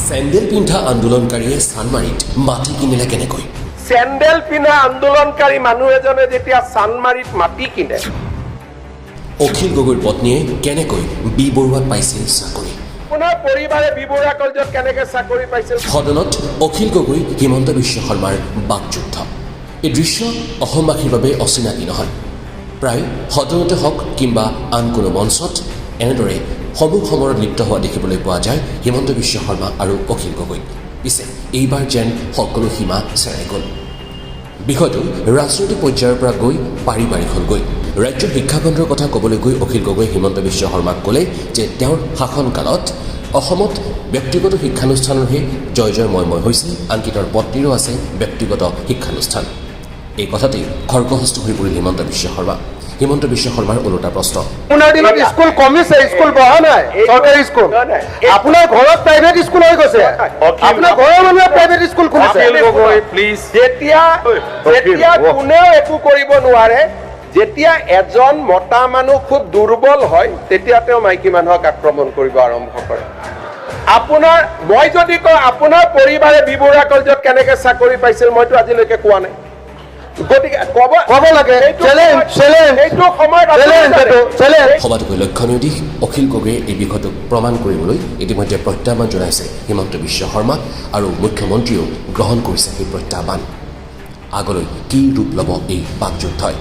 Sandal পিন্ধা আন্দোলনকাৰীয়ে চানমাৰীত মাটি কিনিলে কেনেকৈ? চেণ্ডেল পিন্ধা আন্দোলনকাৰী মানুহ এজনে যেতিয়া চানমাৰীত মাটি কিনে, অখিল গগৈৰ পত্নীয়ে কেনেকৈ বি বৰুৱাত পাইছিল চাকৰি? আপোনাৰ পৰিবাৰে বি বৰুৱা কলেজত কেনেকে চাকৰি পাইছিল? সদনত অখিল গগৈ হিমন্ত বিশ্ব শৰ্মাৰ বাকযুদ্ধ। এই দৃশ্য অসমবাসীৰ বাবে অচিনাকি নহয়। প্ৰায় সদনতে হওক কিংবা আন কোনো মঞ্চত এনেদৰে সমূহ সমৰত লিপ্ত হোৱা দেখিবলৈ পোৱা যায় হিমন্ত বিশ্ব শৰ্মা আৰু অখিল গগৈ। পিছে এইবাৰ যেন সকলো সীমা চেৰাই গ'ল। বিষয়টো ৰাজনৈতিক পৰ্যায়ৰ পৰা গৈ পাৰিবাৰিক হ'লগৈ। ৰাজ্যৰ শিক্ষাখণ্ডৰ কথা ক'বলৈ গৈ অখিল গগৈ হিমন্ত বিশ্ব শৰ্মাক ক'লে যে তেওঁৰ শাসনকালত অসমত ব্যক্তিগত শিক্ষানুষ্ঠানৰহে জয় জয় ময় হৈছিল, আনকি তেওঁৰ পত্নীৰো আছে ব্যক্তিগত শিক্ষানুষ্ঠান। এই কথাতেই খৰ্গহস্ত হৈ পৰিল হিমন্ত বিশ্ব শৰ্মা। হিমন্ত বিশ্ব শৰ্মাৰ ওলোটা প্ৰশ্ন, আপোনাৰ দিনত স্কুল কমিছে, স্কুল বহা নাই, চৰকাৰী স্কুল। আপোনাৰ ঘৰত প্ৰাইভেট স্কুল হৈ গৈছে, আপোনাৰ ঘৰৰ মানুহে প্ৰাইভেট স্কুল খুলিছে। যেতিয়া কোনেও একো কৰিব নোৱাৰে, যেতিয়া এজন মতা মানুহ খুব দুৰ্বল হয়, তেতিয়া তেওঁ মাইকী মানুহক আক্ৰমণ কৰিব আৰম্ভ কৰে। আপোনাৰ মই যদি কওঁ আপোনাৰ পৰিবাৰে বি বৰুৱা কলেজত কেনেকে চাকৰি পাইছিল, মইতো আজিলৈকে কোৱা নাই। গতিকে ক'ব লাগে সবাতোকৈ লক্ষণীয় দিশ, অখিল গগৈয়ে এই বিষয়টোক প্ৰমাণ কৰিবলৈ ইতিমধ্যে প্ৰত্যাহ্বান জনাইছে হিমন্ত বিশ্ব শৰ্মাক, আৰু মুখ্যমন্ত্ৰীয়েও গ্ৰহণ কৰিছে সেই প্ৰত্যাহ্বান। আগলৈ কি ৰূপ ল'ব এই বাকযুদ্ধই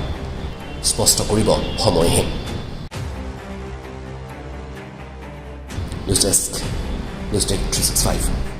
স্পষ্ট কৰিব সময়েহে। News desk 365।